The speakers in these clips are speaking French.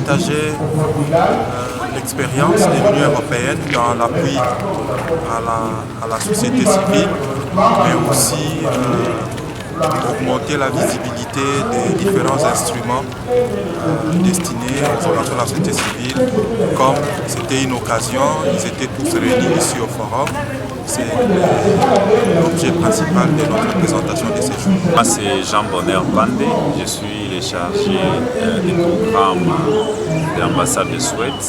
partager l'expérience de l'Union européenne dans l'appui à la société civile, mais aussi augmenter la visibilité des différents instruments destinés aux organisations de la société civile. Comme c'était une occasion, ils étaient tous réunis ici au forum. C'est l'objet principal de notre présentation de ces jours. Moi, c'est Jean Bonheur Pandé. Je suis le chargé du programme de l'ambassade de Suède.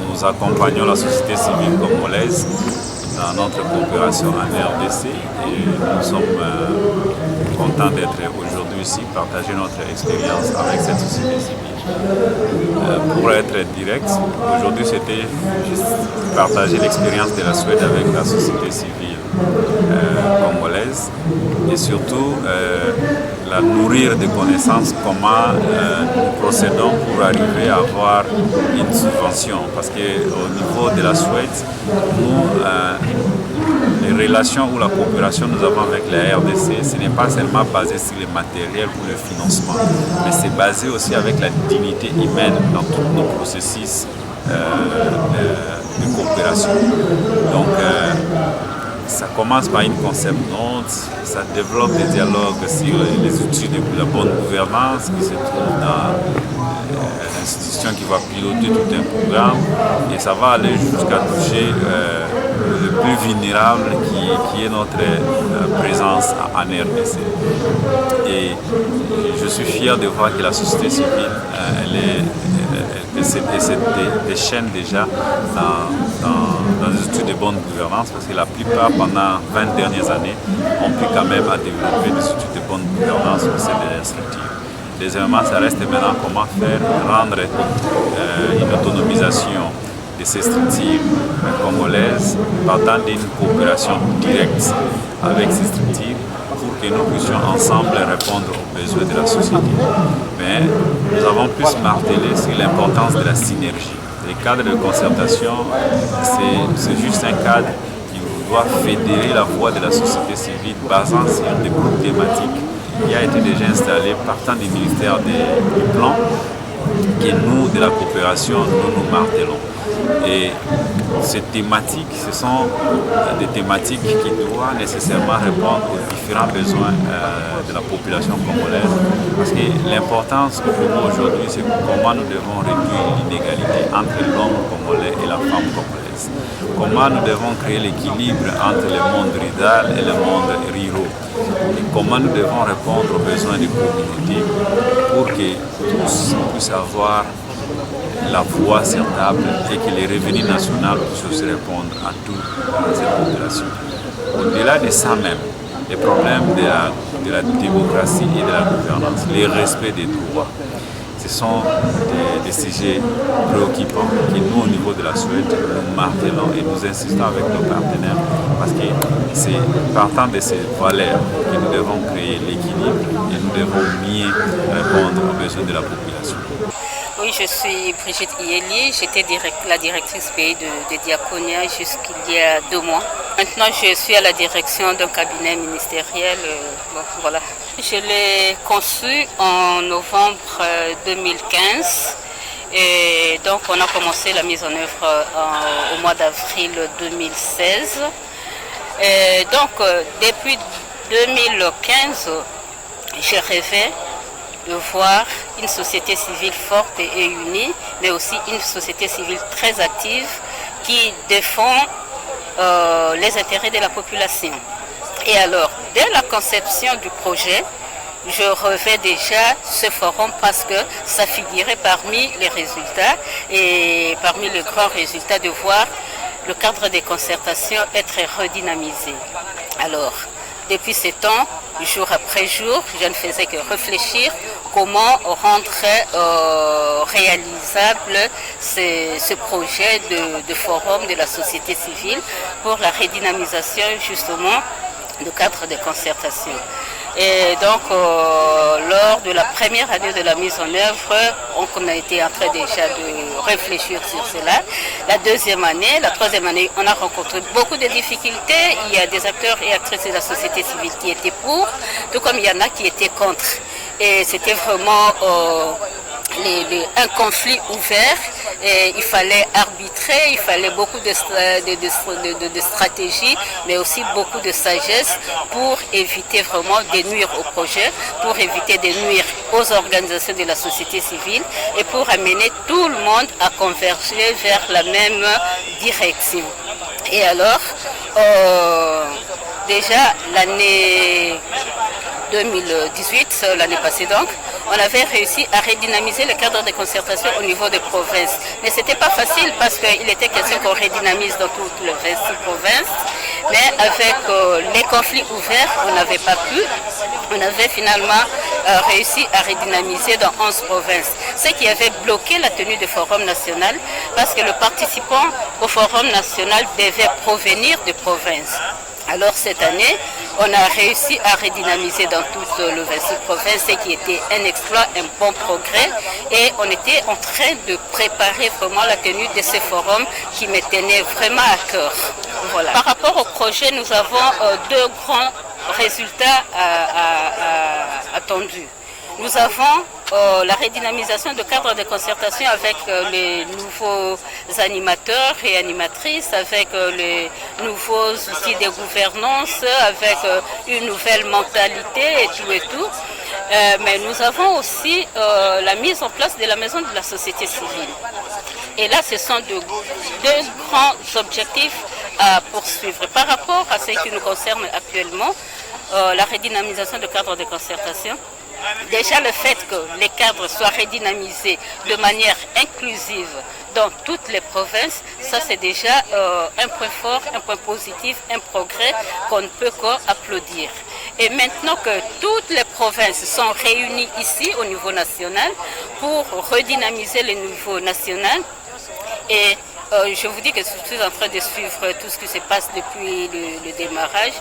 Nous accompagnons la société civile congolaise dans notre coopération en RDC et nous sommes contents d'être aujourd'hui ici, partager notre expérience avec cette société civile. Pour être direct, aujourd'hui c'était juste partager l'expérience de la Suède avec la société civile congolaise et surtout la nourrir de connaissances comment nous procédons pour arriver à avoir une subvention. Parce qu'au niveau de la Suède, nous, les relations ou la coopération que nous avons avec la RDC, ce n'est pas seulement basé sur le matériel ou le financement, mais c'est basé aussi avec la dignité humaine dans tous nos processus de coopération. Donc, ça commence par une concept note, ça développe des dialogues sur les outils de la bonne gouvernance qui se trouvent dans l'institution qui va piloter tout un programme et ça va aller jusqu'à toucher le plus vulnérable qui est notre présence en RDC. Et je suis fier de voir que la société civile elle déchaîne déjà dans les outils de bonne gouvernance parce que la plupart, pendant 20 dernières années, ont pu quand même à développer des outils de bonne gouvernance au sein des structures. Deuxièmement, ça reste maintenant comment faire rendre une autonomisation de ces structures congolaises partant d'une coopération directe avec ces structures pour que nous puissions ensemble répondre aux besoins de la société. Mais nous avons plus martelé sur l'importance de la synergie. Le cadre de concertation, c'est juste un cadre qui doit fédérer la voix de la société civile basant sur des groupes thématiques qui a été déjà installé partant du ministère du Plan que nous, de la coopération, nous martelons. Et ces thématiques, ce sont des thématiques qui doivent nécessairement répondre aux différents besoins de la population congolaise. Parce que l'importance pour nous aujourd'hui, c'est comment nous devons réduire l'inégalité entre l'homme congolais et la femme congolaise. Comment nous devons créer l'équilibre entre le monde rural et le monde rural. Et comment nous devons répondre aux besoins des communautés pour que tous puissent avoir la voix sur table et que les revenus nationaux puissent aussi répondre à toute cette population. Au-delà de ça même, les problèmes de la démocratie et de la gouvernance, le respect des droits, ce sont des sujets préoccupants que nous, au niveau de la Suède, nous martelons et nous insistons avec nos partenaires parce que c'est partant de ces valeurs que nous devons créer l'équilibre et nous devons mieux répondre aux besoins de la population. Oui, je suis Brigitte Ieli, j'étais la directrice pays de Diaconia jusqu'il y a 2 mois. Maintenant, je suis à la direction d'un cabinet ministériel. Voilà. Je l'ai conçu en novembre 2015 et donc on a commencé la mise en œuvre au mois d'avril 2016. Et donc, depuis 2015, je rêvais de voir une société civile forte et unie, mais aussi une société civile très active qui défend les intérêts de la population. Et alors, dès la conception du projet, je rêvais déjà ce forum parce que ça figurait parmi les résultats et parmi les grands résultats de voir le cadre des concertations être redynamisé. Alors, depuis ce temps, jour après jour, je ne faisais que réfléchir comment rendre réalisable ce projet de forum de la société civile pour la redynamisation justement du cadre de concertation. Et donc, lors de la première année de la mise en œuvre, on a été en train déjà de réfléchir sur cela. La deuxième année, la troisième année, on a rencontré beaucoup de difficultés. Il y a des acteurs et actrices de la société civile qui étaient pour, tout comme il y en a qui étaient contre. Et c'était vraiment un conflit ouvert et il fallait arbitrer, il fallait beaucoup de stratégie, mais aussi beaucoup de sagesse pour éviter vraiment de nuire au projet, pour éviter de nuire aux organisations de la société civile et pour amener tout le monde à converger vers la même direction. Et alors, déjà l'année 2018, l'année passée donc, on avait réussi à redynamiser le cadre de concertation au niveau des provinces. Mais ce n'était pas facile parce qu'il était question qu'on redynamise dans toutes les 26 provinces. Mais avec les conflits ouverts, on n'avait pas pu. On avait finalement réussi à redynamiser dans 11 provinces. Ce qui avait bloqué la tenue du Forum national parce que le participant au Forum national devait provenir de provinces. Alors cette année, on a réussi à redynamiser dans toutes les 26 provinces, ce qui était un exploit, un bon progrès. Et on était en train de préparer vraiment la tenue de ce forum qui me tenait vraiment à cœur. Voilà. Par rapport au projet, nous avons deux grands résultats attendus. Nous avons la redynamisation de cadre de concertation avec les nouveaux animateurs et animatrices, avec les nouveaux outils de gouvernance, avec une nouvelle mentalité et tout. Mais nous avons aussi la mise en place de la maison de la société civile. Et là, ce sont deux grands objectifs à poursuivre. Par rapport à ce qui nous concerne actuellement, la redynamisation de cadre de concertation, déjà le fait que les cadres soient redynamisés de manière inclusive dans toutes les provinces, ça c'est déjà un point fort, un point positif, un progrès qu'on ne peut qu'applaudir. Et maintenant que toutes les provinces sont réunies ici au niveau national pour redynamiser le niveau national, et je vous dis que je suis en train de suivre tout ce qui se passe depuis le démarrage,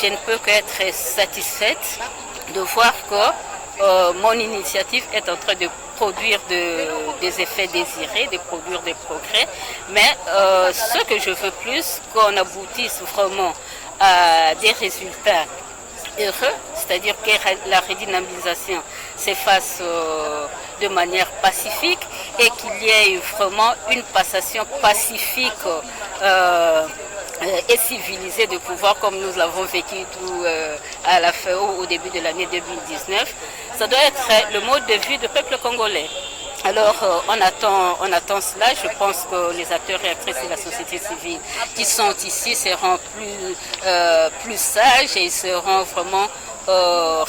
je ne peux qu'être satisfaite de voir que mon initiative est en train de produire des effets désirés, de produire des progrès. Mais ce que je veux plus, qu'on aboutisse vraiment à des résultats heureux, c'est-à-dire que la redynamisation se fasse de manière pacifique et qu'il y ait vraiment une passation pacifique et civilisée de pouvoir comme nous l'avons vécu tout à la fin au début de l'année 2019. Ça doit être le mode de vie du peuple congolais. Alors on attend cela. Je pense que les acteurs et actrices de la société civile qui sont ici seront plus sages et seront vraiment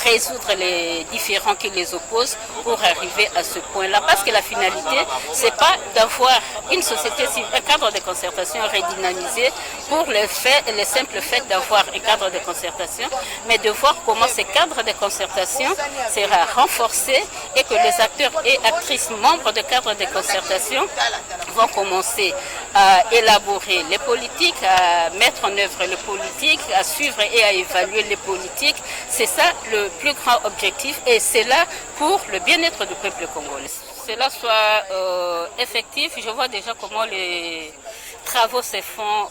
résoudre les différends qui les opposent pour arriver à ce point-là. Parce que la finalité, ce n'est pas d'avoir une société civile, un cadre de concertation redynamisé pour le simple fait d'avoir un cadre de concertation, mais de voir comment ce cadre de concertation sera renforcé et que les acteurs et actrices membres de cadre de concertation vont commencer à élaborer les politiques, à mettre en œuvre les politiques, à suivre et à évaluer les politiques. C'est ça le plus grand objectif et c'est là pour le bien-être du peuple congolais. Cela soit effectif, je vois déjà comment les travaux se font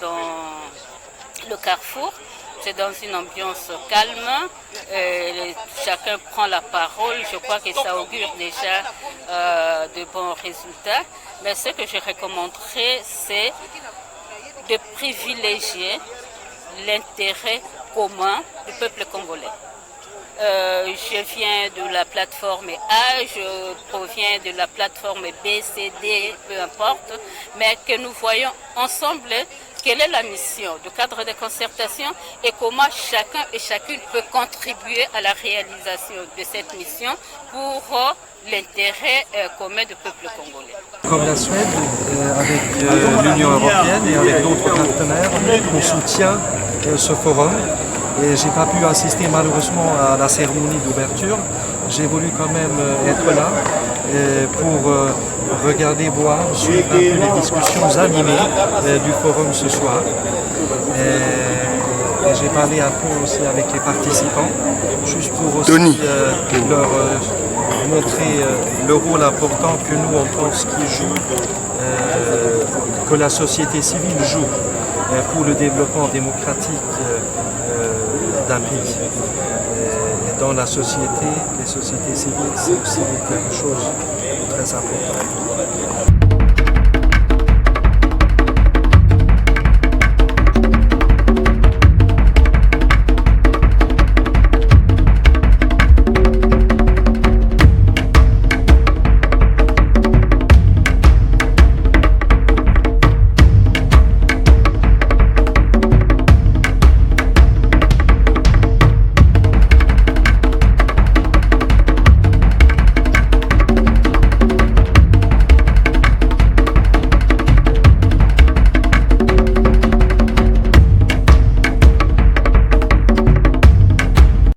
dans le carrefour. C'est dans une ambiance calme, chacun prend la parole, je crois que ça augure déjà de bons résultats. Mais ce que je recommanderais, c'est de privilégier l'intérêt commun du peuple congolais. Je viens de la plateforme A, je proviens de la plateforme B, C, D, peu importe, mais que nous voyons ensemble quelle est la mission du cadre de concertation et comment chacun et chacune peut contribuer à la réalisation de cette mission pour l'intérêt commun du peuple congolais. Comme la Suède, avec l'Union européenne et avec d'autres partenaires, on soutient ce forum. Et je n'ai pas pu assister malheureusement à la cérémonie d'ouverture. J'ai voulu quand même être là pour regarder, voir, suivre un peu les discussions animées du forum ce soir. Et j'ai parlé un peu aussi avec les participants, juste pour aussi leur montrer le rôle important que nous on pense qu'ils jouent, que la société civile joue pour le développement démocratique d'un pays. dans la société, les sociétés civiles, c'est aussi quelque chose de très important.